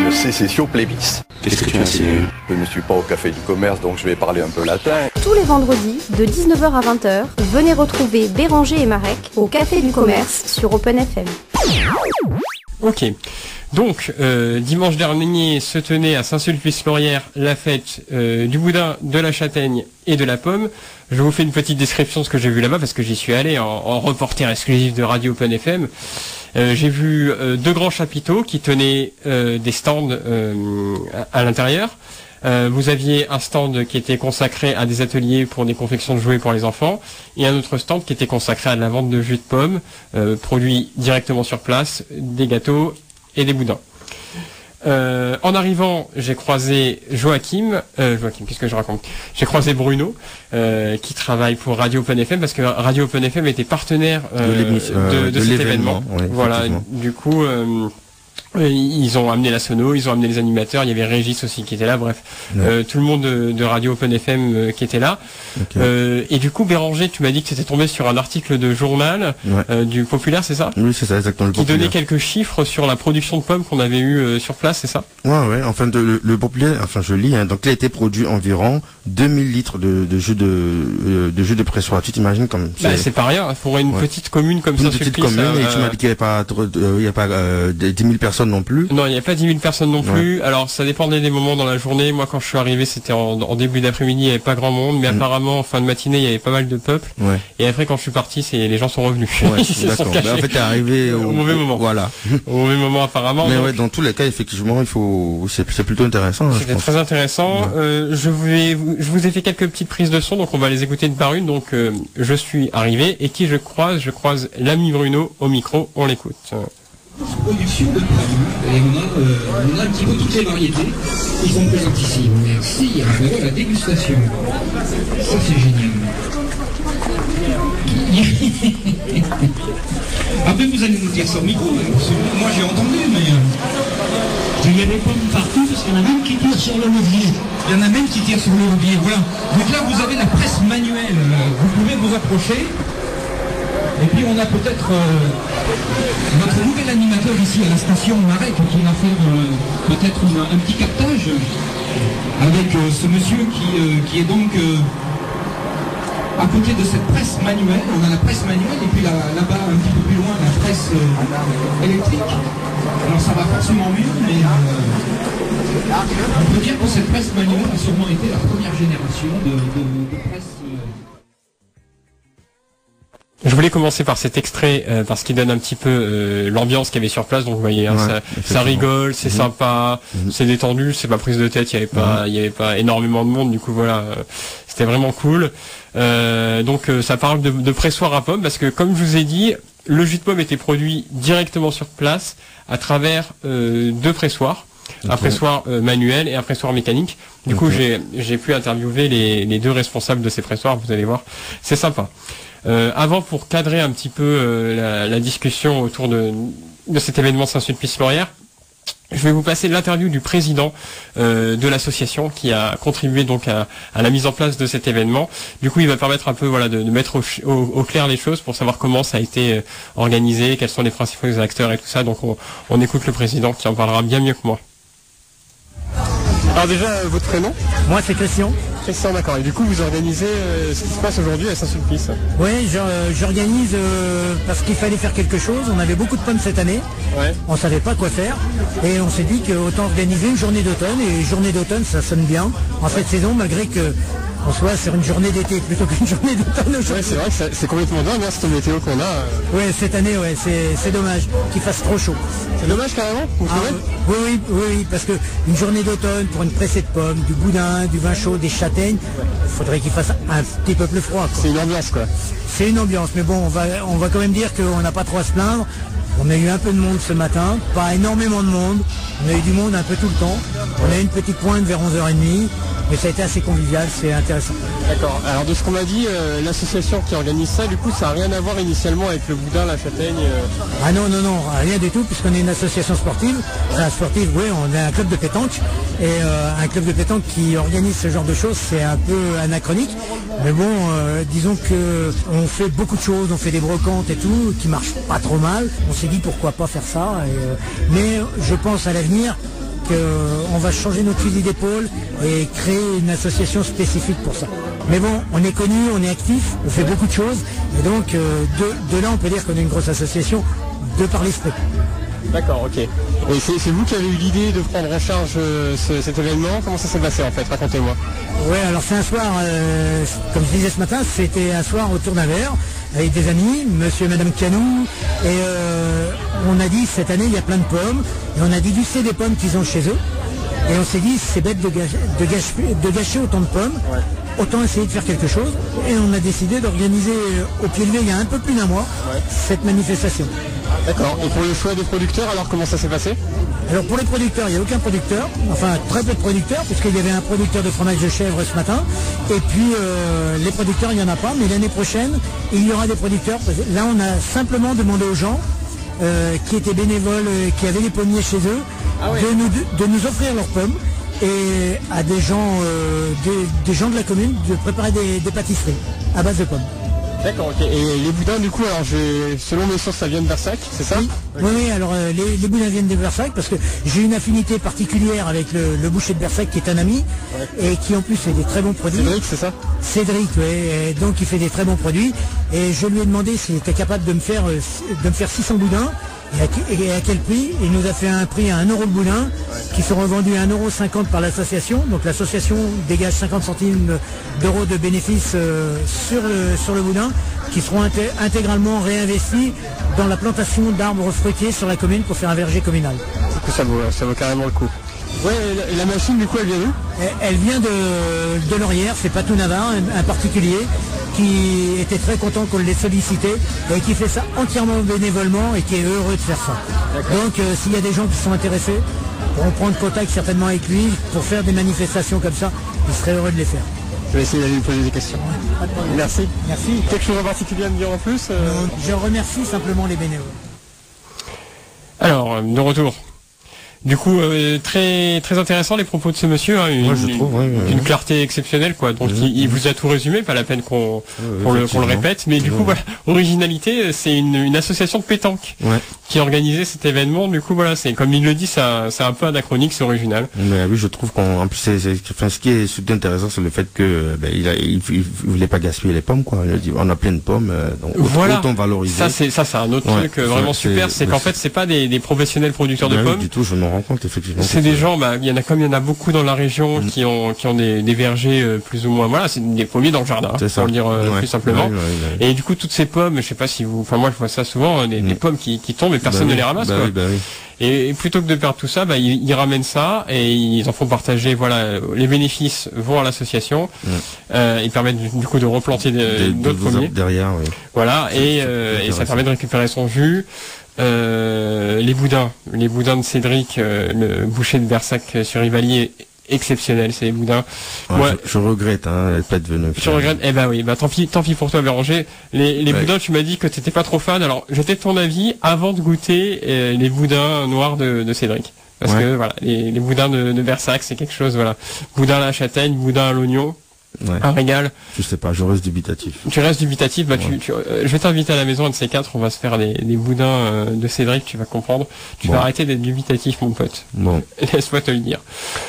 une sécession plébis. Qu'est-ce que tu insinues? Je ne suis pas au café du commerce, donc je vais parler un peu latin. Tous les vendredis, de 19h à 20h, venez retrouver Béranger et Marek au café du commerce sur Open FM. Ok. Donc, dimanche dernier se tenait à Saint-Sulpice-Laurière la fête du boudin, de la châtaigne et de la pomme. Je vous fais une petite description de ce que j'ai vu là-bas parce que j'y suis allé en reporter exclusif de Radio Open FM. J'ai vu deux grands chapiteaux qui tenaient des stands à l'intérieur. Vous aviez un stand qui était consacré à des ateliers pour des confections de jouets pour les enfants et un autre stand qui était consacré à la vente de jus de pommes, produits directement sur place, des gâteaux et des boudins. En arrivant, j'ai croisé Joachim, qu'est-ce que je raconte? J'ai croisé Bruno, qui travaille pour Radio Open FM parce que Radio Open FM était partenaire de cet événement. Oui, voilà, du coup, ils ont amené la sono, ils ont amené les animateurs, il y avait Régis aussi qui était là, bref, tout le monde de Radio Open FM qui était là. Okay. Et du coup, Béranger, tu m'as dit que c'était tombé sur un article de journal du Populaire, c'est ça? Oui, c'est ça, exactement. Qui donnait quelques chiffres sur la production de pommes qu'on avait eu sur place, c'est ça? Ouais, enfin, le Populaire, enfin, je lis, donc il a été produit environ 2000 litres de jus de pressoir. Tu t'imagines comme c'est pas rien, pour une petite commune comme ça. Une petite commune, et tu m'as dit qu'il n'y avait pas 10 000 personnes non plus. Non, il n'y a pas 10 000 personnes non plus. Alors, ça dépendait des moments dans la journée. Moi, quand je suis arrivé, c'était en début d'après-midi, il n'y avait pas grand monde, mais apparemment, en fin de matinée, il y avait pas mal de peuple. Et après, quand je suis parti, les gens sont revenus. D'accord. En fait, t'es arrivé au mauvais moment. Voilà. Au mauvais moment, apparemment. Mais donc... dans tous les cas, effectivement, c'est plutôt intéressant. C'était très intéressant. Je vous ai fait quelques petites prises de son, donc on va les écouter une par une. Donc, je suis arrivé, et qui je croise l'ami Bruno au micro, on l'écoute. Production de pommes. Et on a un petit peu toutes les variétés qui sont présentes ici. Merci. Voilà la dégustation. Ça, c'est génial. Après, vous allez nous dire ça au micro. Moi, j'ai entendu, mais... Il y a des pommes partout, parce qu'il y en a même qui tirent sur le levier. Il y en a même qui tirent sur le levier, voilà. Donc là, vous avez la presse manuelle. Vous pouvez vous approcher. Et puis on a peut-être notre nouvel animateur ici à la station Marek qui va faire peut-être un petit captage avec ce monsieur qui est donc à côté de cette presse manuelle. On a la presse manuelle et puis là-bas un petit peu plus loin la presse électrique. Alors ça va forcément mieux, mais on peut dire que cette presse manuelle a sûrement été la première génération de presse. Je voulais commencer par cet extrait parce qu'il donne un petit peu l'ambiance qu'il y avait sur place. Donc vous voyez, ça rigole, c'est sympa, c'est détendu, c'est pas prise de tête. Il y avait pas énormément de monde. Du coup voilà, c'était vraiment cool. Donc ça parle de pressoir à pommes parce que comme je vous ai dit, le jus de pomme était produit directement sur place à travers deux pressoirs. Un pressoir manuel et un pressoir mécanique. Du coup j'ai pu interviewer les deux responsables de ces pressoirs. Vous allez voir, c'est sympa. Avant, pour cadrer un petit peu la discussion autour de cet événement Saint-Sulpice-Laurière, je vais vous passer l'interview du président de l'association qui a contribué donc à la mise en place de cet événement. Du coup, il va permettre un peu de mettre au clair les choses pour savoir comment ça a été organisé, quels sont les principaux acteurs et tout ça. Donc on écoute le président qui en parlera bien mieux que moi. Alors déjà, votre prénom? Moi, c'est Christian. Christian, d'accord. Et du coup, vous organisez ce qui se passe aujourd'hui à Saint-Sulpice? Oui, j'organise parce qu'il fallait faire quelque chose. On avait beaucoup de pommes cette année. On savait pas quoi faire. Et on s'est dit qu'autant organiser une journée d'automne. Et journée d'automne, ça sonne bien en cette saison, malgré que on soit sur une journée d'été plutôt qu'une journée d'automne aujourd'hui. Ouais, c'est vrai que c'est complètement dingue, cette météo qu'on a. Oui, cette année, c'est dommage qu'il fasse trop chaud. C'est dommage carrément, vous trouvez? Oui, parce que une journée d'automne pour une pressée de pommes, du boudin, du vin chaud, des châtaignes, il faudrait qu'il fasse un petit peu plus froid. C'est une ambiance quoi. C'est une ambiance, mais bon, on va quand même dire qu'on n'a pas trop à se plaindre. On a eu un peu de monde ce matin, pas énormément de monde. On a eu du monde un peu tout le temps. On a eu une petite pointe vers 11h30. Mais ça a été assez convivial, c'est intéressant. D'accord. Alors de ce qu'on m'a dit, l'association qui organise ça, du coup, ça n'a rien à voir initialement avec le boudin, la châtaigne Ah non, rien du tout, puisqu'on est une association sportive. Sportive, oui, on est un club de pétanque. Et un club de pétanque qui organise ce genre de choses, c'est un peu anachronique. Mais bon, disons que on fait beaucoup de choses, on fait des brocantes et tout, qui marchent pas trop mal. On s'est dit pourquoi pas faire ça. Mais je pense à l'avenir qu'on va changer notre fusil d'épaule et créer une association spécifique pour ça. Mais bon, on est connu, on est actif, on fait beaucoup de choses, et donc de là on peut dire qu'on est une grosse association de par l'esprit. D'accord, ok. Et c'est vous qui avez eu l'idée de prendre en charge cet événement. Comment ça s'est passé en fait? Racontez-moi. Ouais, alors c'est un soir, comme je disais ce matin, c'était un soir autour d'un verre avec des amis, monsieur et madame Canou, et on a dit cette année il y a plein de pommes, et on a dégussé des pommes qu'ils ont chez eux, et on s'est dit c'est bête de gâcher autant de pommes, ouais. Autant essayer de faire quelque chose, et on a décidé d'organiser au Pied Levé il y a un peu plus d'un mois, ouais, cette manifestation. D'accord, et pour le choix des producteurs, alors comment ça s'est passé? Alors pour les producteurs, il n'y a aucun producteur, enfin très peu de producteurs, puisqu'il y avait un producteur de fromage de chèvre ce matin, et puis les producteurs, il n'y en a pas, mais l'année prochaine, il y aura des producteurs. Là, on a simplement demandé aux gens qui étaient bénévoles, qui avaient les pommiers chez eux, ah ouais, de nous offrir leurs pommes, et à des gens de la commune de préparer des pâtisseries à base de pommes. D'accord, ok. Et les boudins, du coup, alors selon mes sources, ça vient de Bersac, c'est ça? Oui, okay. Oui, alors les boudins viennent de Bersac parce que j'ai une affinité particulière avec le boucher de Bersac qui est un ami, ouais, et qui en plus fait des très bons produits. Cédric, c'est ça? Cédric, oui, donc il fait des très bons produits, et je lui ai demandé s'il était capable de me faire 600 boudins. Et à quel prix? Il nous a fait un prix à 1 euro le boudin, ouais, qui sont revendus à 1,50 € par l'association. Donc l'association dégage 50 centimes d'euros de bénéfices sur le boudin, qui seront intégralement réinvestis dans la plantation d'arbres fruitiers sur la commune pour faire un verger communal. Du coup, ça vaut carrément le coup. Ouais, la machine, du coup, elle vient d'où? Elle vient de Laurière, c'est Patou Navarre, un particulier qui était très content qu'on l'ait sollicité et qui fait ça entièrement bénévolement et qui est heureux de faire ça. Donc s'il y a des gens qui sont intéressés, pourront prendre contact certainement avec lui pour faire des manifestations comme ça, il serait heureux de les faire. Je vais essayer d'aller lui poser des questions. Merci. Merci. Quelque chose en particulier à me dire en plus? Non, je remercie simplement les bénévoles. Alors, de retour. Du coup, très très intéressant les propos de ce monsieur, hein, une clarté exceptionnelle, quoi. Donc il vous a tout résumé, pas la peine qu'on le répète, mais du coup, voilà, originalité, c'est une association de pétanque, ouais, qui a organisé cet événement. Du coup, voilà, c'est comme il le dit, c'est un peu anachronique, c'est original. Mais oui, je trouve qu'en plus, ce qui est surtout intéressant, c'est le fait que il voulait pas gaspiller les pommes, quoi. Il dit, on a plein de pommes, donc voilà, autant valoriser. Ça c'est un autre truc vraiment super, c'est qu'en fait, c'est pas des professionnels producteurs de pommes. Du tout, je m'en rends compte, effectivement. C'est des gens, il y en a beaucoup dans la région qui ont des vergers plus ou moins, voilà, c'est des pommiers dans le jardin, pour le dire plus simplement. Ouais. Et du coup, toutes ces pommes, je sais pas si vous, enfin moi je vois ça souvent, des pommes qui tombent et personne ne les ramasse, quoi. Oui. Et plutôt que de perdre tout ça, ils ramènent ça et ils en font partager. Voilà, les bénéfices vont à l'association. Ils permettent du coup de replanter d'autres pommiers derrière. Oui. Voilà, et ça permet de récupérer son jus. Les boudins de Cédric, le boucher de Bersac sur Rivalier, exceptionnel, c'est les boudins. Ouais, moi, je regrette, pas de venir. Je regrette. Eh ben oui, tant pis pour toi, Béranger. Les boudins, tu m'as dit que t'étais pas trop fan. Alors, j'étais de ton avis avant de goûter les boudins noirs de Cédric. Parce que voilà, les boudins de Bersac, c'est quelque chose, voilà. Boudin à la châtaigne, boudin à l'oignon. Ouais. Un régal. Je sais pas, je reste dubitatif. Tu restes dubitatif, je vais t'inviter à la maison, un de ces quatre, on va se faire des boudins de Cédric, tu vas comprendre. Tu vas arrêter d'être dubitatif, mon pote. Bon. Laisse-moi te le dire.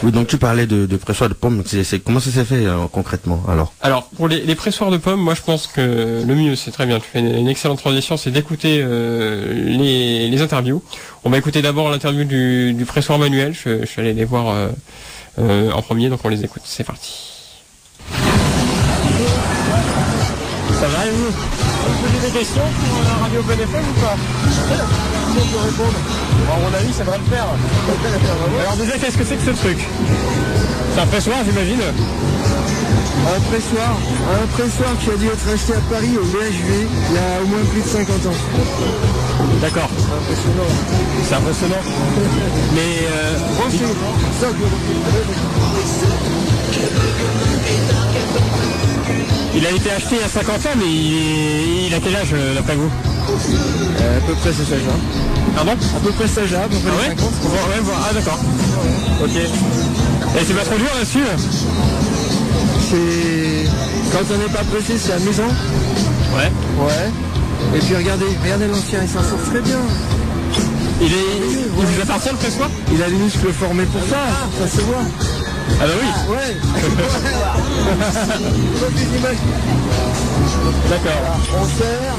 Oui, donc tu parlais de pressoir de pommes, comment ça s'est fait concrètement alors pour les pressoirs de pommes, moi je pense que le mieux, c'est très bien, tu fais une excellente transition, c'est d'écouter les interviews. On va écouter d'abord l'interview du pressoir manuel, je suis allé les voir en premier, donc on les écoute, c'est parti. Ça va et vous? Vous posez des questions pour la radio Open FM ou pas? On peut répondre. Bon, à mon avis, ça devrait le faire. Alors déjà, qu'est-ce que c'est que ce truc? C'est un pressoir, j'imagine? Un pressoir qui a dû être acheté à Paris au BHV il y a au moins plus de 50 ans. D'accord. C'est impressionnant. Mais il a été acheté il y a 50 ans, mais il a quel âge d'après vous? À peu près cet âge-là. Pardon? À peu près cet âge-là, à peu près 50. Ah d'accord. Ok. Et c'est pas trop dur là-dessus? C'est... Quand on n'est pas pressé, c'est amusant. Ouais. Et puis regardez l'ancien, il s'en sort très bien. Il vous appartient le pressoir? Il a les muscles formés pour ça se voit. Ah bah oui. Ouais. D'accord. On serre.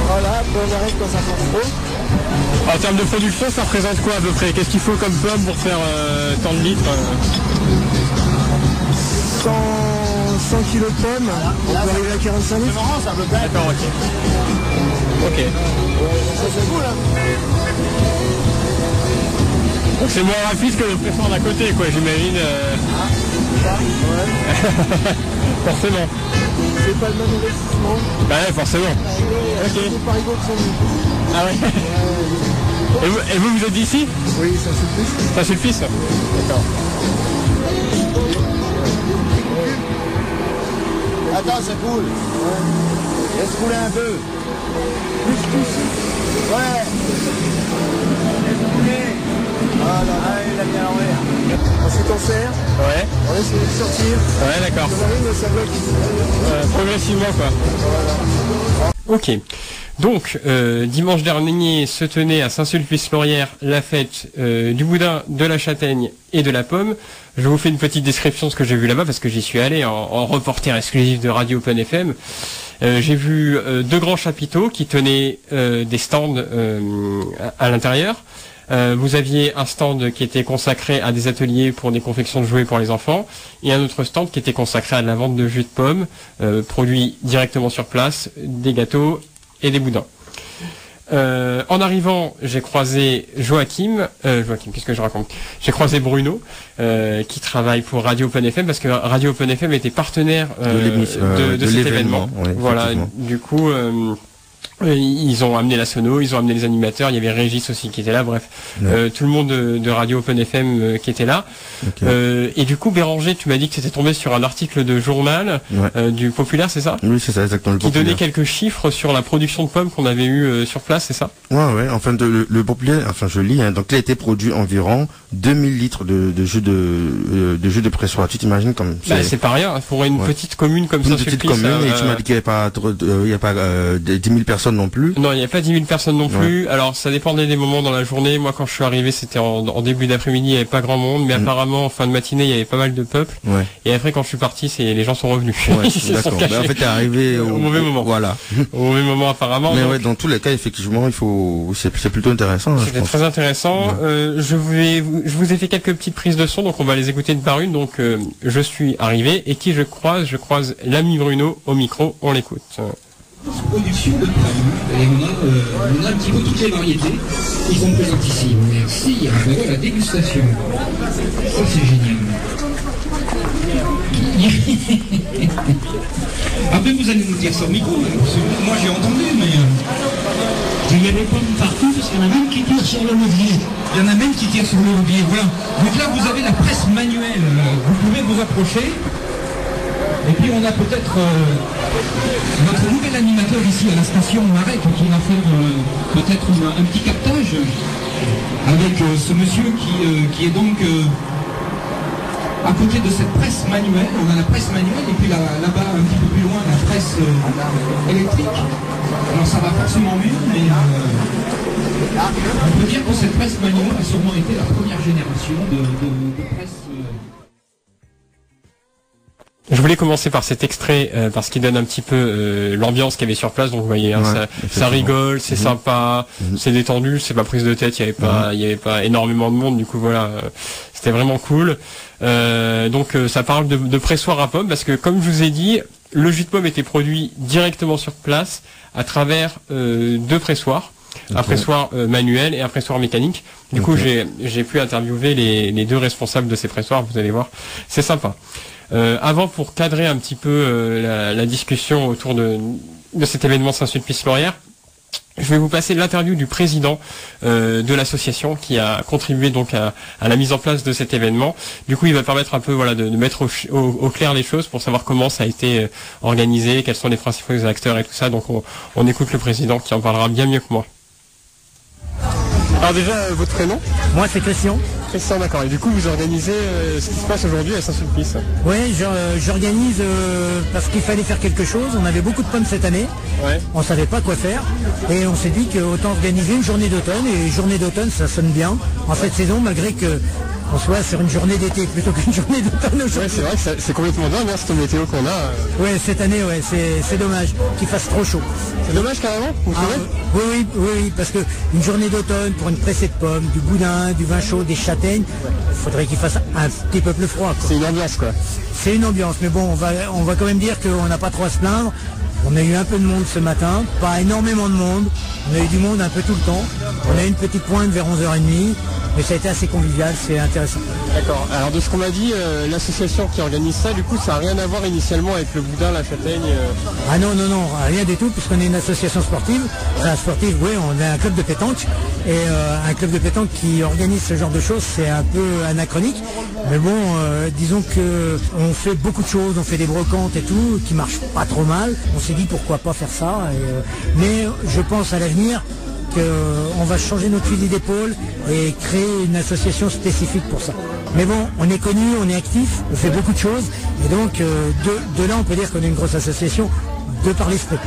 Voilà, après on arrête quand ça prend trop. En termes de production, ça représente quoi à peu près? Qu'est-ce qu'il faut comme pomme pour faire tant de litres 100 kilos de pommes, on peut arriver à 45 litres. D'accord, ok. Ok. Ça c'est cool, hein. Donc c'est moins rapide que le pressoir d'à côté, quoi, j'imagine. Forcément. C'est pas le même investissement. Bah ouais, forcément. Ok. Les parigots qui sont venus. Ah ouais. Et vous êtes d'ici? Oui, ça Sulpice. Ça Sulpice? D'accord. Attends, c'est cool. Ouais. Laisse rouler un peu. Plus. Ouais. Laisse rouler. Voilà, il a bien l'envers. Ensuite on serre. Ouais. On essaie de sortir. Ouais, d'accord. Ça bloque. Progressivement, quoi. Voilà. Ok. Donc, dimanche dernier se tenait à Saint-Sulpice-Laurière la fête du boudin, de la châtaigne et de la pomme. Je vous fais une petite description de ce que j'ai vu là-bas parce que j'y suis allé en reporter exclusif de Radio Open FM. J'ai vu deux grands chapiteaux qui tenaient des stands à l'intérieur. Vous aviez un stand qui était consacré à des ateliers pour des confections de jouets pour les enfants et un autre stand qui était consacré à de la vente de jus de pommes produits directement sur place, des gâteaux et des boudins. En arrivant, j'ai croisé Joachim, qu'est-ce que je raconte? J'ai croisé Bruno, qui travaille pour Radio Open FM, parce que Radio Open FM était partenaire de cet événement. Ouais, voilà, du coup, ils ont amené la sono, ils ont amené les animateurs, il y avait Régis aussi qui était là, bref, tout le monde de Radio Open FM qui était là. Okay. Et du coup, Béranger, tu m'as dit que c'était tombé sur un article de journal du Populaire, c'est ça? Oui, c'est ça, exactement. Qui donnait quelques chiffres sur la production de pommes qu'on avait eu sur place, c'est ça? Ouais, enfin, le Populaire, enfin, je lis, hein, donc il a été produit environ 2000 litres de jus de pressoir. Tu t'imagines comme c'est pas rien, pour une petite commune comme ça. Une petite commune, et tu m'as dit qu'il n'y avait pas 10 000 personnes non plus. Non, il n'y a pas 10 000 personnes non plus. Alors, ça dépendait des moments dans la journée. Moi, quand je suis arrivé, c'était en début d'après-midi, il n'y avait pas grand monde, mais apparemment, en fin de matinée, il y avait pas mal de peuple. Ouais. Et après, quand je suis parti, les gens sont revenus. Ouais, d'accord. Ben, en fait, t'es arrivé au mauvais moment. Voilà. Au mauvais moment, apparemment. Mais ouais, dans tous les cas, effectivement, c'est plutôt intéressant. C'était très intéressant. Ouais. Je vous ai fait quelques petites prises de son, donc on va les écouter une par une. Donc, je suis arrivé, et qui je croise l'ami Bruno au micro, on l'écoute. Production de pommes, et on a un petit peu toutes les variétés qui sont présentes ici. Merci, on va la dégustation. Ça c'est génial. Après vous allez nous dire ça au micro, moi j'ai entendu, mais il y a des pommes partout parce qu'il y en a même qui tirent sur le levier. Il y en a même qui tirent sur le levier, voilà. Donc là vous avez la presse manuelle, vous pouvez vous approcher. Et puis on a peut-être notre nouvel animateur ici à la station Marek qui va faire peut-être un petit captage avec ce monsieur qui est donc à côté de cette presse manuelle. On a la presse manuelle et puis là-bas un petit peu plus loin la presse électrique. Alors ça va forcément mieux, mais on peut dire que cette presse manuelle a sûrement été la première génération de presse. Je voulais commencer par cet extrait parce qu'il donne un petit peu l'ambiance qu'il y avait sur place. Donc vous voyez, hein, ça rigole, c'est sympa, c'est détendu, c'est pas prise de tête. Il y avait pas énormément de monde. Du coup voilà, c'était vraiment cool. Donc ça parle de pressoir à pommes parce que comme je vous ai dit, le jus de pomme était produit directement sur place à travers deux pressoirs. Un pressoir manuel et un pressoir mécanique. Du coup j'ai pu interviewer les deux responsables de ces pressoirs. Vous allez voir, c'est sympa. Avant, pour cadrer un petit peu la discussion autour de cet événement Saint-Sulpice-Laurière, je vais vous passer l'interview du président de l'association qui a contribué donc à la mise en place de cet événement. Du coup, il va permettre un peu de mettre au clair les choses pour savoir comment ça a été organisé, quels sont les principaux acteurs et tout ça. Donc on écoute le président qui en parlera bien mieux que moi. Alors déjà, votre prénom? Moi c'est Christian. Christian, d'accord. Et du coup, vous organisez ce qui se passe aujourd'hui à Saint-Sulpice. Oui, j'organise parce qu'il fallait faire quelque chose. On avait beaucoup de pommes cette année. Ouais. On ne savait pas quoi faire. Et on s'est dit qu'autant organiser une journée d'automne. Et journée d'automne, ça sonne bien en cette saison, malgré que on soit sur une journée d'été plutôt qu'une journée d'automne aujourd'hui. Ouais, c'est vrai que c'est complètement dingue, hein, cette météo qu'on a. Ouais, cette année, ouais, c'est dommage qu'il fasse trop chaud. C'est dommage carrément, vous trouvez ? Oui, parce que une journée d'automne pour une pressée de pommes, du boudin, du vin chaud, des châtaignes, il faudrait qu'il fasse un petit peu plus froid, quoi. C'est une ambiance, quoi. C'est une ambiance, mais bon, on va quand même dire qu'on n'a pas trop à se plaindre. On a eu un peu de monde ce matin, pas énormément de monde. On a eu du monde un peu tout le temps. On a eu une petite pointe vers 11h30, mais ça a été assez convivial, c'est intéressant. D'accord. Alors de ce qu'on m'a dit, l'association qui organise ça, du coup, ça n'a rien à voir initialement avec le boudin, la châtaigne. Ah non, rien du tout, puisqu'on est une association sportive. Enfin, sportive, oui, on est un club de pétanque. Et un club de pétanque qui organise ce genre de choses, c'est un peu anachronique. Mais bon, disons que on fait beaucoup de choses, on fait des brocantes et tout, qui marchent pas trop mal. On s'est dit pourquoi pas faire ça. Mais je pense à l'avenir qu'on va changer notre fusil d'épaule et créer une association spécifique pour ça. Mais bon, on est connu, on est actif, on fait beaucoup de choses. Et donc, de là, on peut dire qu'on est une grosse association de par l'esprit.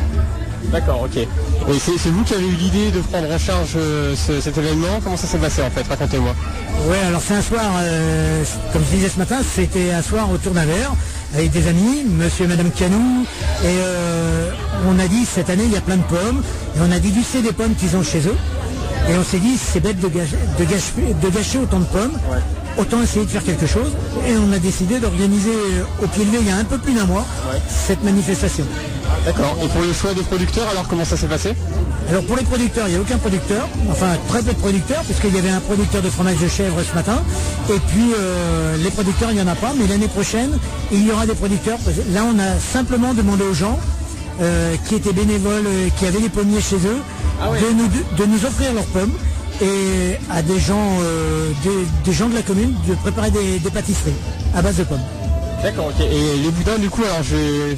D'accord, ok. Et c'est vous qui avez eu l'idée de prendre en charge cet événement. Comment ça s'est passé en fait? Racontez-moi. Ouais, alors c'est un soir, comme je disais ce matin, c'était un soir autour d'un verre avec des amis, monsieur et madame Canou, et on a dit cette année il y a plein de pommes, et on a dégusté des pommes qu'ils ont chez eux, et on s'est dit c'est bête de gâcher autant de pommes, ouais. Autant essayer de faire quelque chose, et on a décidé d'organiser au pied levé il y a un peu plus d'un mois, ouais, cette manifestation. D'accord, et pour le choix des producteurs, alors comment ça s'est passé? Alors pour les producteurs, il n'y a aucun producteur, enfin très peu de producteurs, puisqu'il y avait un producteur de fromage de chèvre ce matin, et puis les producteurs, il n'y en a pas, mais l'année prochaine, il y aura des producteurs. Là, on a simplement demandé aux gens qui étaient bénévoles, qui avaient des pommiers chez eux, ah ouais, de nous offrir leurs pommes, et à des gens de la commune de préparer des pâtisseries à base de pommes. D'accord, ok. Et les boudins, du coup, alors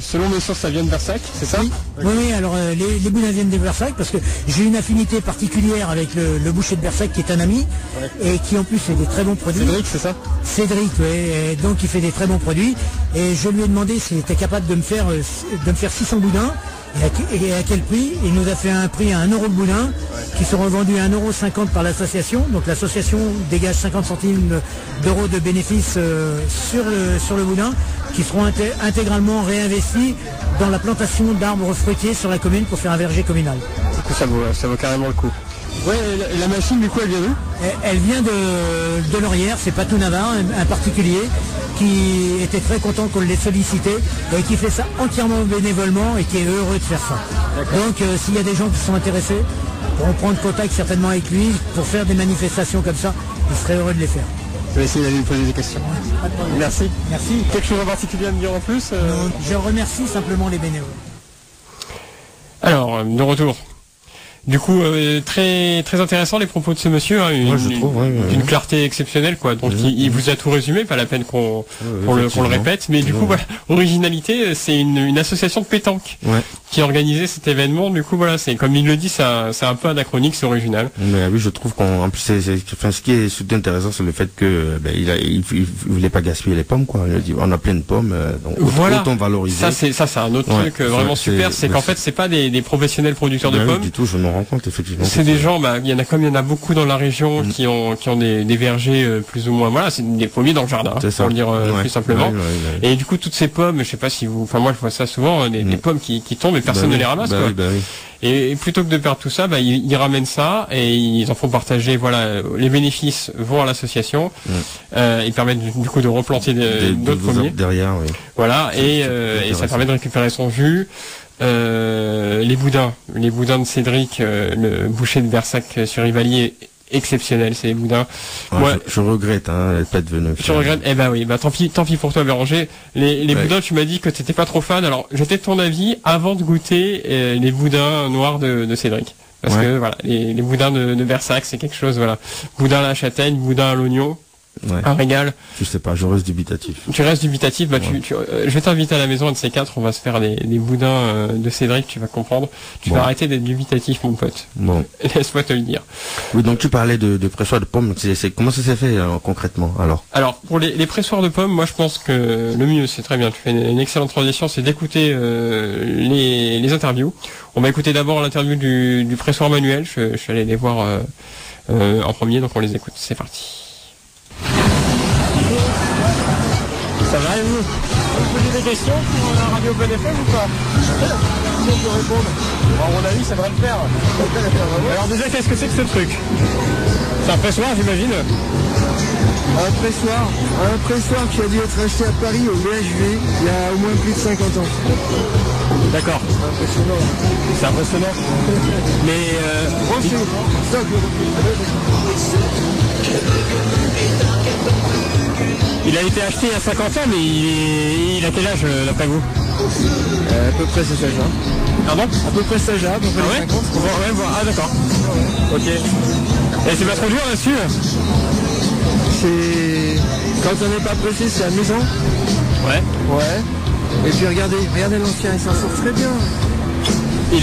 selon mes sources, ça vient de Bersac, c'est ça? Oui, okay. Oui, alors les boudins viennent de Bersac parce que j'ai une affinité particulière avec le boucher de Bersac qui est un ami, ouais, et qui en plus fait des très bons produits. Cédric, c'est ça? Cédric, oui, donc il fait des très bons produits, et je lui ai demandé s'il était capable de me faire 600 boudins. Et à quel prix? Il nous a fait un prix à 1 € le boudin, ouais, qui seront vendus à 1,50 € par l'association. Donc l'association dégage 50 centimes d'euros de bénéfices sur le boudin, qui seront intégralement réinvestis dans la plantation d'arbres fruitiers sur la commune pour faire un verger communal. Du coup, ça vaut carrément le coup. Ouais, la machine, du coup, elle vient d'où? Elle vient de Laurière, c'est Patou Navarre, un particulier qui était très content qu'on l'ait sollicité et qui fait ça entièrement bénévolement et qui est heureux de faire ça. Donc s'il y a des gens qui sont intéressés, pourront prendre contact certainement avec lui pour faire des manifestations comme ça, il serait heureux de les faire. Je vais essayer d'aller lui poser des questions. Merci. Merci. Quelque chose en particulier à me dire en plus? Non, je remercie simplement les bénévoles. Alors, de retour. Du coup, très très intéressant les propos de ce monsieur, hein, une clarté exceptionnelle, quoi. Donc il vous a tout résumé, pas la peine qu'on le répète, mais du coup, voilà, originalité, c'est une association de pétanque, ouais, qui a organisé cet événement. Du coup, voilà, c'est comme il le dit, c'est un peu anachronique, c'est original. Mais oui, je trouve qu'en plus, ce qui est surtout intéressant, c'est le fait que il voulait pas gaspiller les pommes, quoi. Il a dit, on a plein de pommes, donc voilà, autant valoriser. Ça c'est un autre truc vraiment super, c'est qu'en fait, c'est pas des professionnels producteurs de pommes. Du tout, je me rends compte, effectivement. C'est des gens, il y en a beaucoup dans la région qui ont des vergers plus ou moins, voilà, c'est des pommiers dans le jardin, pour le dire plus simplement. Et du coup, toutes ces pommes, je sais pas si moi je vois ça souvent, des pommes qui tombent et personne ne les ramasse, quoi. Oui. Et plutôt que de perdre tout ça, ils ramènent ça et ils en font partager. Voilà, les bénéfices vont à l'association. Ils permettent du coup de replanter d'autres pommiers derrière. Oui. Voilà, et ça permet de récupérer son jus. Les boudins de Cédric, le boucher de Bersac sur Rivalier, exceptionnel, ces boudins. Je regrette, d'être pas devenu. Je regrette. Eh ben oui, tant pis pour toi, Béranger. Les boudins, tu m'as dit que t'étais pas trop fan. Alors, j'étais de ton avis avant de goûter les boudins noirs de Cédric. Parce que voilà, les boudins de Bersac, c'est quelque chose, voilà. Boudin à la châtaigne, boudin à l'oignon. un régal. Je sais pas, je reste dubitatif. Tu restes dubitatif, bah je vais t'inviter à la maison, un de ces quatre, on va se faire des boudins de Cédric, tu vas comprendre. Tu vas arrêter d'être dubitatif, mon pote. Bon. Laisse-moi te le dire. Oui, donc tu parlais de pressoir de pommes, comment ça s'est fait concrètement alors? Alors, pour les pressoirs de pommes, moi je pense que le mieux, c'est très bien, tu fais une excellente transition, c'est d'écouter les interviews. On va écouter d'abord l'interview du pressoir manuel, je suis allé les voir en premier, donc on les écoute, c'est parti. Ça va et vous? Vous posez des questions pour la radio Open FM ou pas? Si on peut répondre. Bon, à mon avis, ça devrait le faire. Alors déjà, qu'est-ce que c'est que ce truc? C'est un pressoir, j'imagine? Un pressoir qui a dû être acheté à Paris au VHV il y a au moins plus de 50 ans. D'accord. Impressionnant. C'est impressionnant. Mais il a été acheté il y a 50 ans, mais il a quel âge d'après vous? À peu près cet âge-là. Pardon? À peu près cet âge-là, à peu près 50. Ah d'accord. Ok. Et c'est pas trop dur là-dessus? C'est... Quand on n'est pas pressé, c'est amusant. Ouais. Et puis regardez l'ancien, il s'en sort très bien. Il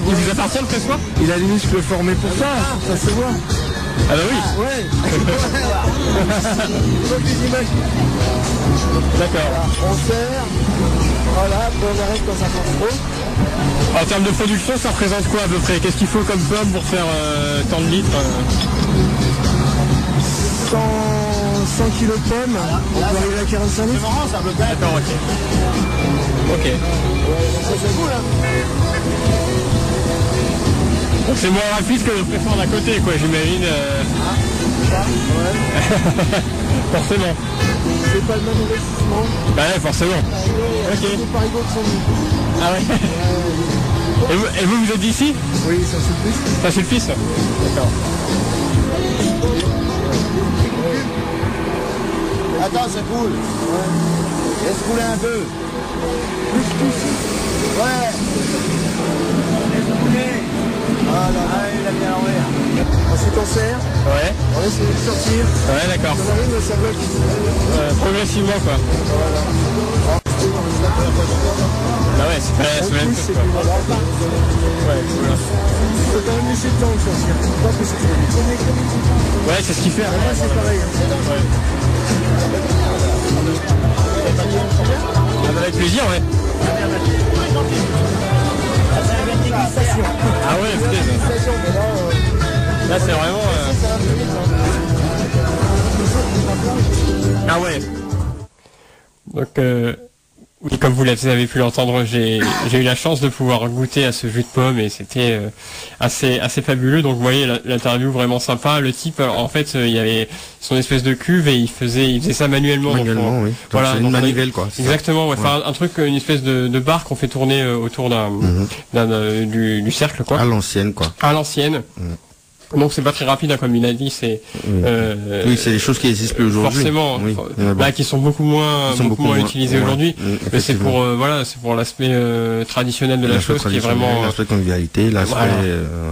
vous appartient le pressoir? Il a les muscles formés pour ça se voit. Ah bah oui. Ouais. D'accord. On serre. Voilà, après on arrête quand ça force trop. En termes de production, ça représente quoi à peu près? Qu'est-ce qu'il faut comme pomme pour faire tant de litres? 100 kilos de pommes, on peut arriver à 45 litres. C'est marrant ça, d'accord, ok. Ok. Ça c'est cool hein. Donc c'est moins rapide que le pressoir d'à côté quoi, j'imagine. Forcément. C'est pas le même investissement. Bah ouais, forcément. Ok. C'est pas rigolo de son vie. Ah ouais. Et vous êtes d'ici? Oui, ça Sulpice. Ça Sulpice? D'accord. Attends, c'est cool. Laisse rouler un peu. Plus qu'ici. Ouais. Laisse rouler. Voilà, il a bien l'envers. Ensuite on serre. Ouais. On laisse de sortir. Ouais, d'accord. On arrive, ça bloque. Progressivement quoi. Voilà. Ah ouais, c'est pas la même chose quoi. Ouais, voilà. Il faut quand même laisser le temps de sortir. Pas que c'est trop vite. Ouais, c'est ce qu'il fait. Moi c'est pareil. Ouais. Ah bah avec plaisir, ouais. Ah ouais, putain. Là c'est vraiment... Ah ouais. Donc, oui, comme vous l'avez pu l'entendre, j'ai eu la chance de pouvoir goûter à ce jus de pomme et c'était assez fabuleux. Donc vous voyez l'interview vraiment sympa. Le type, en fait, il y avait son espèce de cuve et il faisait ça manuellement. Manuellement, oui. Voilà, c'est une manivelle quoi. Exactement. Ouais. Enfin, un truc, une espèce de barre qu'on fait tourner autour du cercle quoi. À l'ancienne quoi. À l'ancienne. Donc c'est pas très rapide hein, comme il a dit, c'est oui, c'est des choses qui existent plus aujourd'hui. Forcément, qui sont beaucoup moins utilisées aujourd'hui. Mais c'est pour c'est pour l'aspect traditionnel de la chose qui est vraiment l'aspect convivialité,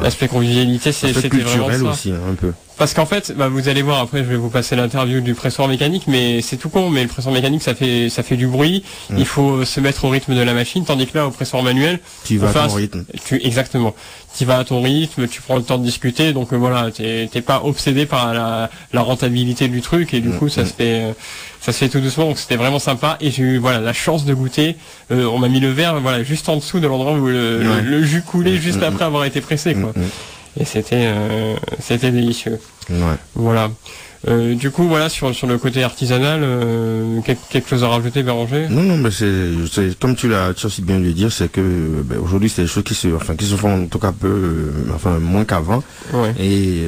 l'aspect convivialité, c'était culturel vraiment ça. aussi un peu. Parce qu'en fait, vous allez voir après, je vais vous passer l'interview du pressoir mécanique, mais c'est tout con, mais le pressoir mécanique ça fait du bruit, il faut se mettre au rythme de la machine, tandis que là au pressoir manuel, tu vas à ton rythme. Exactement. Tu vas à ton rythme, tu prends le temps de discuter, donc voilà, t'es pas obsédé par la rentabilité du truc et du coup ça se fait tout doucement, donc c'était vraiment sympa et j'ai eu la chance de goûter. On m'a mis le verre juste en dessous de l'endroit où le jus coulait juste après avoir été pressé quoi. Et c'était délicieux. Ouais. Voilà. Du coup, sur le côté artisanal, quelque chose à rajouter, Béranger? Non, mais c'est comme tu l'as aussi bien dû dire, c'est que aujourd'hui c'est des choses qui se font en tout cas moins qu'avant. Ouais. Et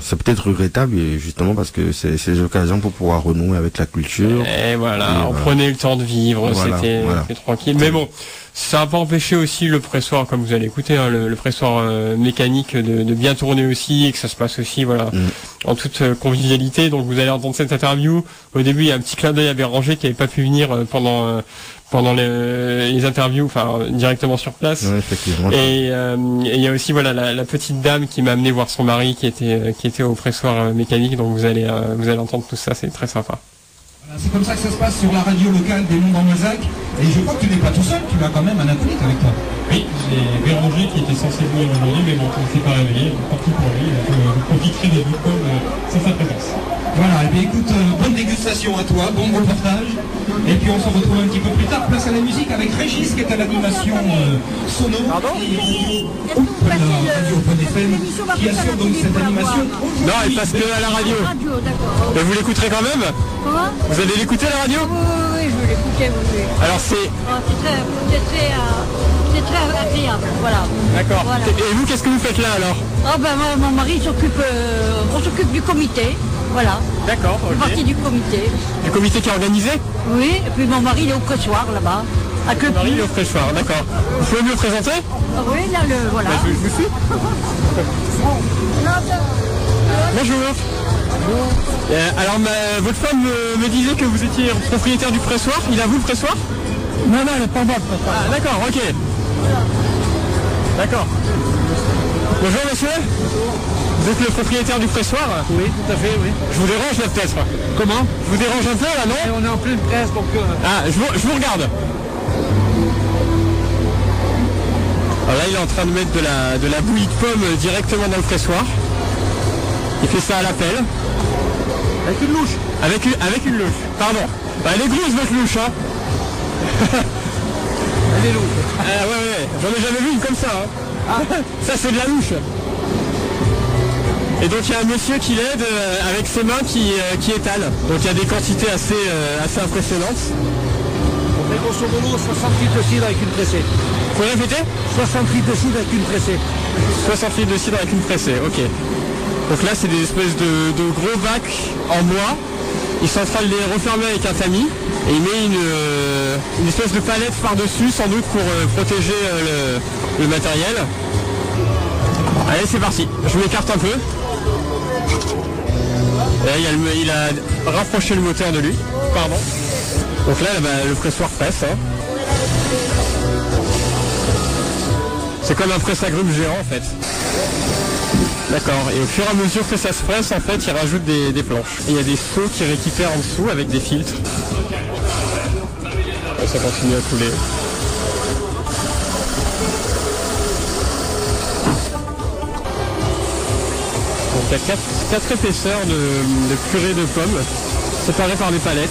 c'est peut-être regrettable justement parce que c'est des occasions pour pouvoir renouer avec la culture. Et voilà, on prenait le temps de vivre, c'était tranquille. Mais bon. Ça n'a pas empêché aussi le pressoir, comme vous allez écouter, le pressoir mécanique de bien tourner aussi et que ça se passe aussi en toute convivialité. Donc vous allez entendre cette interview. Au début, il y a un petit clin d'œil à Béranger qui n'avait pas pu venir pendant pendant les interviews, enfin directement sur place. Ouais, effectivement. Et il y a aussi voilà la petite dame qui m'a amené voir son mari qui était au pressoir mécanique. Donc vous allez entendre tout ça, c'est très sympa. Voilà, c'est comme ça que ça se passe sur la radio locale des Monts d'Ambazac. Et je crois que tu n'es pas tout seul, tu as quand même un acolyte avec toi. Oui, j'ai Béranger qui était censé venir aujourd'hui, mais bon, il ne s'est pas réveillé, tant pis pour lui, je profiterai des deux pommes sans sa présence. Voilà, et bien écoute, bonne dégustation à toi, bon reportage. Et puis on se retrouve un petit peu plus tard, place à la musique avec Régis qui est à l'animation sonore. Pardon la radio Open FM qui assure donc cette animation. Non, elle passe que à la radio. Mais vous l'écouterez quand même? Comment? Vous allez l'écouter à la radio? Oui, je vais l'écouter, oui. Alors c'est très agréable, voilà. D'accord. Voilà. Et vous, qu'est-ce que vous faites là alors? Ah ben mon mari s'occupe, on s'occupe du comité, voilà. D'accord, ok. Une partie du comité. Du comité qui est organisé? Oui, et puis mon mari il est au pressoir là-bas. Mon mari il est au pressoir, d'accord. Vous pouvez me le présenter? Ah oui, là voilà. Je vous suis. Bonjour. Alors votre femme me disait que vous étiez propriétaire du pressoir. Il a vous le pressoir? Non, elle n'est pas moi, le pressoir. Ah d'accord, ok. D'accord. Bonjour monsieur. Vous êtes le propriétaire du pressoir? Oui, tout à fait, oui. Je vous dérange là peut-être? Comment? Je vous dérange un peu là, non? On est en pleine presse, donc... Ah, je vous regarde. Alors là, il est en train de mettre de la bouillie de pomme directement dans le pressoir. Il fait ça à l'appel. Avec une louche. Avec une louche, pardon. Bah, elle est grosse votre louche, hein. Elle est louche. Ouais, j'en ai jamais vu une comme ça, hein. Ah. Ça c'est de la louche. Et donc il y a un monsieur qui l'aide avec ses mains qui étale. Donc il y a des quantités assez impressionnantes. On fait grosso modo 60 litres de cidre avec une pressée. Vous pouvez répéter? 60 litres de cidre avec une pressée. 60 litres de cidre avec une pressée, ok. Donc là c'est des espèces de gros bacs en bois. Il sont en train de les refermer avec un tamis. Et il met une espèce de palette par-dessus, sans doute pour protéger le matériel. Allez, c'est parti. Je m'écarte un peu. Et là, il a rapproché le moteur de lui. Pardon. Donc là, le pressoir presse. Hein. C'est comme un presse-agrumes géant, en fait. D'accord. Et au fur et à mesure que ça se presse, en fait, il rajoute des planches. Et il y a des seaux qui récupèrent en dessous avec des filtres. Et ça continue à couler. Donc il y a 4 épaisseurs de purée de pommes séparées par des palettes.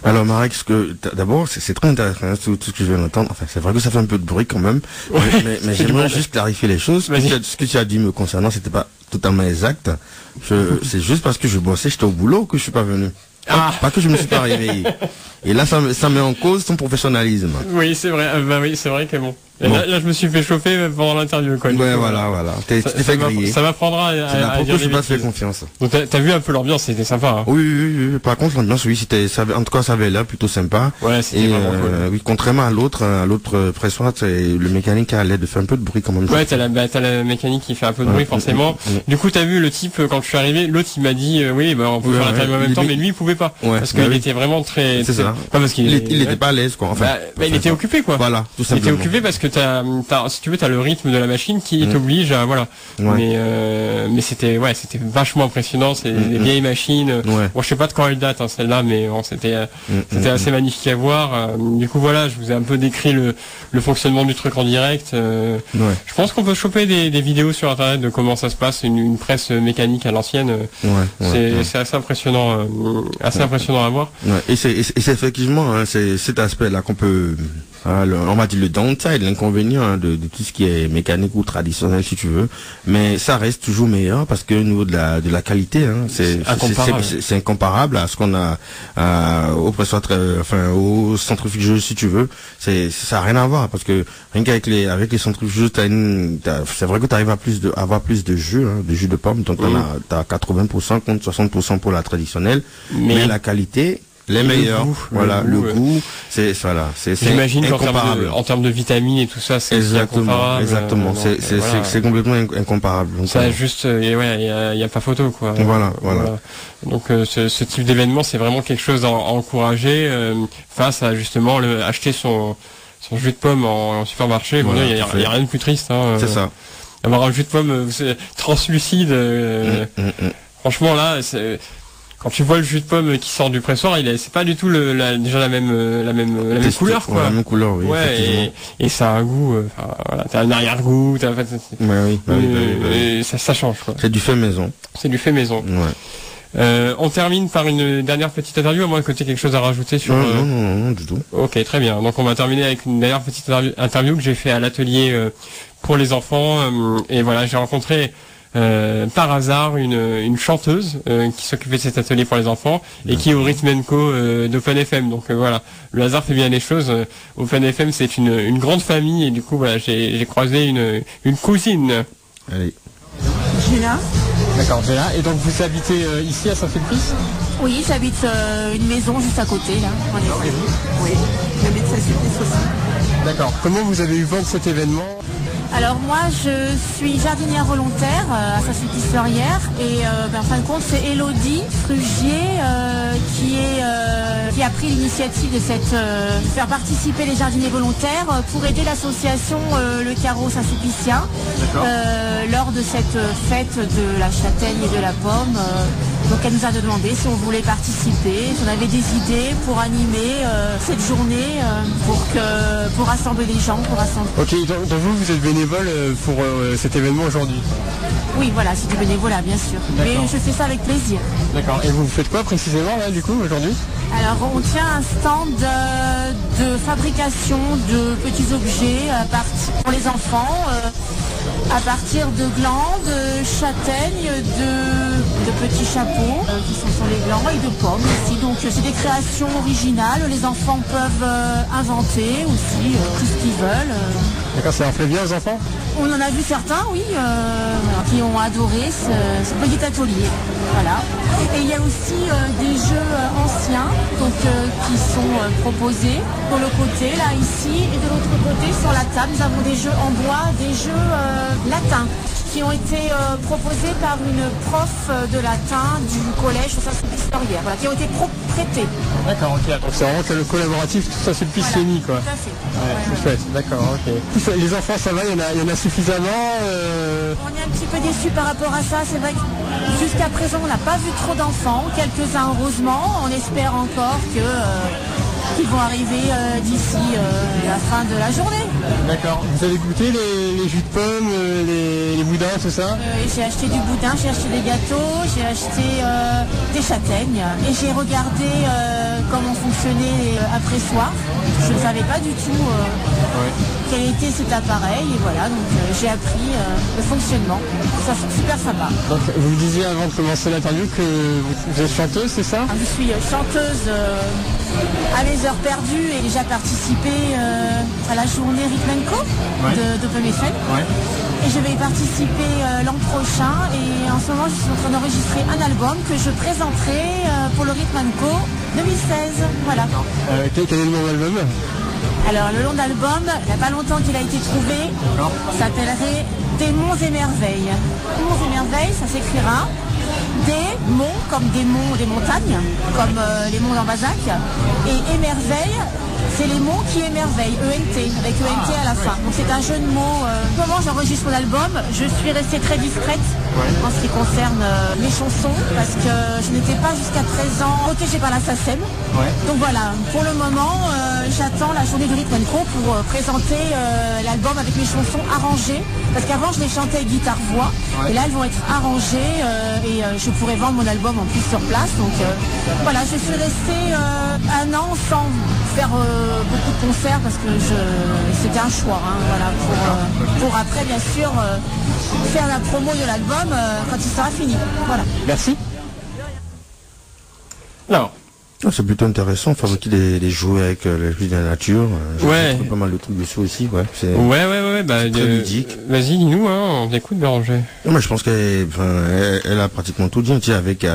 Alors Marek, d'abord c'est très intéressant tout ce que je viens d'entendre. Enfin, c'est vrai que ça fait un peu de bruit quand même, ouais, mais j'aimerais juste clarifier les choses. Ce que tu as dit me concernant, c'était pas totalement exact. C'est juste parce que je bossais, j'étais au boulot que je suis pas venu. Pas que je me suis pas réveillé. Et là, ça met en cause ton professionnalisme. Oui, c'est vrai. Bah oui, c'est vrai que bon. Là, je me suis fait chauffer pendant l'interview, quoi. Ouais, voilà. T'es fait griller. Ça m'apprendra à dire. C'est je pas fait confiance. Donc, t'as vu un peu l'ambiance, c'était sympa, hein. Oui. Par contre, l'ambiance, oui, en tout cas, ça avait l'air plutôt sympa. Ouais, c'était vraiment cool. Oui, contrairement à l'autre pressoir, le mécanique a l'air de faire un peu de bruit quand même. Ouais, t'as la mécanique qui fait un peu de bruit, forcément. Du coup, t'as vu le type, quand je suis arrivé, l'autre, il m'a dit, oui, on peut faire l'interview en même temps, mais lui, il pouvait pas. Parce qu'il était vraiment très... C'est ça. Il était pas à l'aise, quoi. Enfin, il était occupé, quoi. Voilà, tout simplement. Il était occupé parce que si tu veux, t'as le rythme de la machine qui t'oblige à, voilà. Ouais. Mais c'était vachement impressionnant, c'est des vieilles machines. Ouais. Bon, je sais pas de quand elle date, hein, celle-là, mais bon, c'était assez magnifique à voir. Du coup, voilà, je vous ai un peu décrit le fonctionnement du truc en direct. Je pense qu'on peut choper des vidéos sur internet de comment ça se passe, une presse mécanique à l'ancienne. C'est assez impressionnant, impressionnant à voir. Ouais. Et c'est effectivement, hein, c'est cet aspect-là qu'on peut, on va dire le downside, l'inconvénient de tout ce qui est mécanique ou traditionnel, si tu veux, mais ça reste toujours meilleur parce que au niveau de la qualité, hein, c'est incomparable à ce qu'on a au pressoir, au centrifugeux, si tu veux. Ça a rien à voir parce que rien qu'avec les centrifugeux, c'est vrai que tu arrives à avoir plus de jus, hein, de jus de pomme, donc t'as 80% contre 60% pour la traditionnelle, mais la qualité Les meilleurs, voilà, le goût, c'est j'imagine qu'en termes de vitamines et tout ça, c'est incomparable. Exactement, c'est complètement incomparable. Donc, ça juste, il y a pas photo, quoi. Voilà. Donc ce type d'événement, c'est vraiment quelque chose à encourager face à justement acheter son jus de pomme en supermarché. Voilà, il y a rien de plus triste. Hein, c'est ça. Avoir un jus de pomme translucide. Franchement là, quand tu vois le jus de pomme qui sort du pressoir, c'est pas du tout déjà la même couleur, quoi. La même couleur, oui. Ouais, et ça a un goût, voilà, t'as un arrière-goût, ça change, quoi. C'est du fait maison. C'est du fait maison. Ouais. On termine par une dernière petite interview, à moins que tu aies quelque chose à rajouter sur... Non, du tout. Ok, très bien. Donc on va terminer avec une dernière petite interview que j'ai fait à l'atelier pour les enfants. Et voilà, j'ai rencontré par hasard une chanteuse qui s'occupait de cet atelier pour les enfants et qui est au Rhythm & Co d'Open FM. Donc voilà, le hasard fait bien les choses. Open FM, c'est une grande famille et du coup voilà, j'ai croisé une cousine. Allez. Gina. D'accord, Gina. Et donc vous habitez ici à Saint-Sulpice? Oui, j'habite une maison juste à côté là. Oui, j'habite Saint-Sulpice aussi. D'accord. Comment vous avez eu vent de cet événement? Alors moi je suis jardinière volontaire à Saint-Sulpice-Fleurières et en fin de compte c'est Élodie Frugier qui a pris l'initiative de faire participer les jardiniers volontaires pour aider l'association Le Carreau Saint-Sulpicien lors de cette fête de la châtaigne et de la pomme. Donc elle nous a demandé si on voulait participer, si on avait des idées pour animer cette journée, pour rassembler les gens, Ok, donc vous êtes bénévole pour cet événement aujourd'hui? Oui, voilà, c'est du bénévolat, bien sûr. Mais je fais ça avec plaisir. D'accord. Et vous faites quoi précisément là, du coup, aujourd'hui? Alors, on tient un stand de fabrication de petits objets pour les enfants, à partir de glands, de châtaignes, de petits chapeaux qui sont sur les glands et de pommes aussi. Donc, c'est des créations originales. Les enfants peuvent inventer aussi tout ce qu'ils veulent. D'accord, ça leur plaît bien aux enfants? On en a vu certains, oui, qui ont adoré ce petit atelier. Voilà. Et il y a aussi des jeux anciens donc, qui sont proposés de le côté, là, ici, et de l'autre côté, sur la table. Nous avons des jeux en bois, des jeux latins qui ont été proposés par une prof de latin du collège Saint-Sulpice-Fleurières, voilà, qui ont été prêtés. D'accord, ok. Donc c'est vraiment que le collaboratif tout ça Sulpice-Lémy, quoi. Tout à fait. Ouais, c'est chouette, d'accord, ok. Les enfants, ça va, il y en a suffisamment On est un petit peu déçus par rapport à ça. C'est vrai que jusqu'à présent, on n'a pas vu trop d'enfants, quelques-uns heureusement. On espère encore qu'ils vont arriver d'ici la fin de la journée. D'accord. Vous avez goûté les jus de pommes, les boudins, tout ça? J'ai acheté du boudin, j'ai acheté des gâteaux, j'ai acheté des châtaignes et j'ai regardé comment fonctionnait après soir. Je ne savais pas du tout quel était cet appareil et voilà, donc j'ai appris le fonctionnement. Ça c'est super sympa. Donc vous me disiez avant de commencer l'interview que vous êtes chanteuse, c'est ça? Je suis chanteuse à mes heures perdues et déjà participé à la journée Rhythm & Co d'Open FM. Et je vais y participer l'an prochain et en ce moment je suis en train d'enregistrer un album que je présenterai pour le Rhythm & Co 2016. Voilà. Quel est le nom de l'album? Alors le nom d'album, il n'y a pas longtemps qu'il a été trouvé, s'appellerait Démons et merveilles. Démons et merveilles, ça s'écrira des monts comme des monts, des montagnes, comme les monts d'Ambazac, et émerveille, c'est les mots qui émerveillent, ENT, avec ENT à la fin. Donc c'est un jeu de mots. Comment j'enregistre mon album? Je suis restée très discrète en ce qui concerne mes chansons, parce que je n'étais pas jusqu'à présent protégée par la SACEM. Donc voilà, pour le moment, j'attends la journée du Rhythm & Co pour présenter l'album avec mes chansons arrangées, parce qu'avant je les chantais guitare-voix, et là elles vont être arrangées, et je pourrais vendre mon album en plus sur place. Donc voilà, je suis restée un an sans faire beaucoup de concerts parce que c'était un choix, voilà, pour après bien sûr faire la promo de l'album quand il sera fini. Voilà. Merci. Alors, C'est plutôt intéressant, fabriquer des jouets avec les fruits de la nature. Ouais. Pas mal de trucs dessus aussi, ouais. Ouais, c'est très ludique. Vas-y, dis-nous, on t'écoute, Béranger. Non, mais je pense qu'elle a pratiquement tout dit, tu sais, avec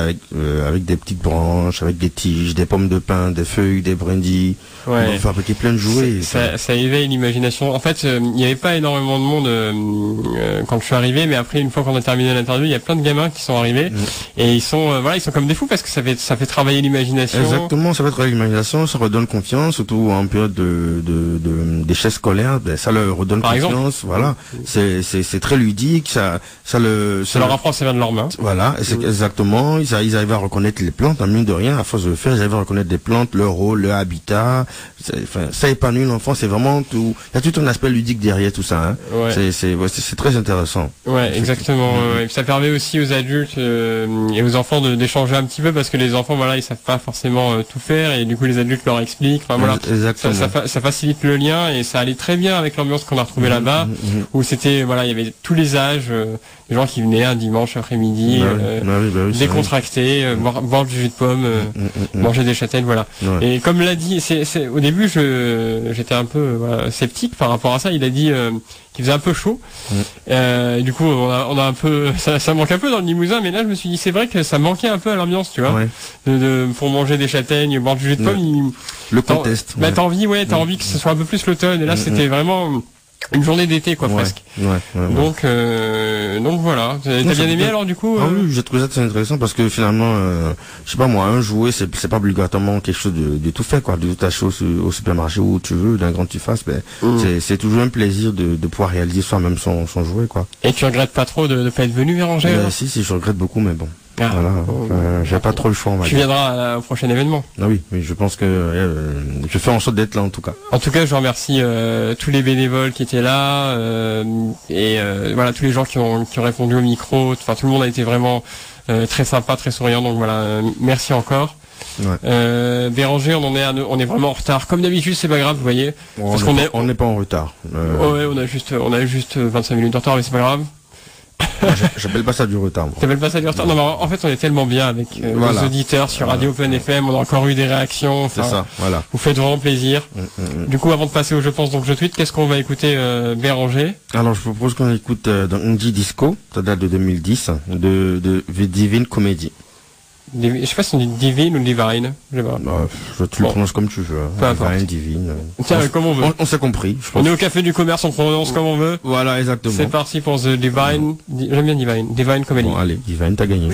des petites branches, avec des tiges, des pommes de pin, des feuilles, des brindilles. Ouais. On va fabriquer plein de jouets. Ça éveille l'imagination. En fait, il n'y avait pas énormément de monde quand je suis arrivé, mais après, une fois qu'on a terminé l'interview, il y a plein de gamins qui sont arrivés et ils sont comme des fous parce que ça fait travailler l'imagination. Exactement, ça fait travailler l'imagination, ça redonne confiance, surtout en période d'échec scolaire, ça leur redonne Par confiance. exemple. Voilà, c'est très ludique, ça leur apprend à servir de leurs mains. Voilà, et c'est exactement, ils arrivent à reconnaître les plantes, en mine de rien, à force de le faire, ils arrivent à reconnaître des plantes, leur rôle, leur habitat. Ça épanouit l'enfant, c'est vraiment tout. Il y a tout un aspect ludique derrière tout ça. Hein. Ouais. C'est très intéressant. Ouais, exactement. Et puis ça permet aussi aux adultes et aux enfants d'échanger un petit peu parce que les enfants, voilà, ils savent pas forcément tout faire et du coup les adultes leur expliquent. Enfin, voilà, ça facilite le lien et ça allait très bien avec l'ambiance qu'on a retrouvée là-bas où c'était, voilà, il y avait tous les âges. Des gens qui venaient un dimanche après-midi, décontractés, boire du jus de pomme, manger des châtaignes, voilà. Ouais. Et comme l'a dit, au début, j'étais un peu sceptique par rapport à ça. Il a dit qu'il faisait un peu chaud. Du coup, on a un peu, ça manque un peu dans le Limousin, mais là, je me suis dit, c'est vrai que ça manquait un peu à l'ambiance, tu vois, pour manger des châtaignes, boire du jus de pomme. Le conteste. T'as envie que ce soit un peu plus l'automne. Et là, c'était vraiment une journée d'été, quoi, presque. Donc voilà. T'as bien aimé alors, du coup oui, j'ai trouvé ça très intéressant parce que finalement, je sais pas moi, un jouet, c'est pas obligatoirement quelque chose de tout fait, quoi, de tout acheter au supermarché où tu veux, d'un grand tu fasses, mais c'est toujours un plaisir de pouvoir réaliser soi-même son jouet, quoi. Et tu regrettes pas trop de pas être venu, Béranger? Si, je regrette beaucoup, mais bon. Voilà, j'ai pas trop le choix, on va dire. Tu viendras au prochain événement. Ah oui, je pense que je fais en sorte d'être là en tout cas. En tout cas, je remercie tous les bénévoles qui étaient là et voilà, tous les gens qui ont répondu au micro. Enfin, tout le monde a été vraiment très sympa, très souriant. Donc voilà, merci encore. Ouais. Béranger, on est vraiment en retard. Comme d'habitude, c'est pas grave, vous voyez. Parce on n'est pas en retard. Ouais, on a juste 25 minutes de retard, mais c'est pas grave. J'appelle pas ça du retard. T'appelles pas ça du retard? Non, mais en fait, on est tellement bien avec les auditeurs sur Radio Open FM. On a encore eu des réactions. C'est ça, voilà. Vous faites vraiment plaisir. Du coup, avant de passer au Je pense donc je tweet, qu'est-ce qu'on va écouter, Béranger? Alors, je propose qu'on écoute dans Unji Disco, ça date de 2010, de The Divine Comedy. Je sais pas si on dit Divine ou Divine. Je sais pas. Tu le prononces comme tu veux. Divine, Divine. Tiens, comme on veut. On s'est compris. On est au Café du Commerce, on prononce comme on veut. Voilà, exactement. C'est parti pour The Divine. J'aime bien Divine. Divine Comedy. Bon, allez, Divine, t'as gagné.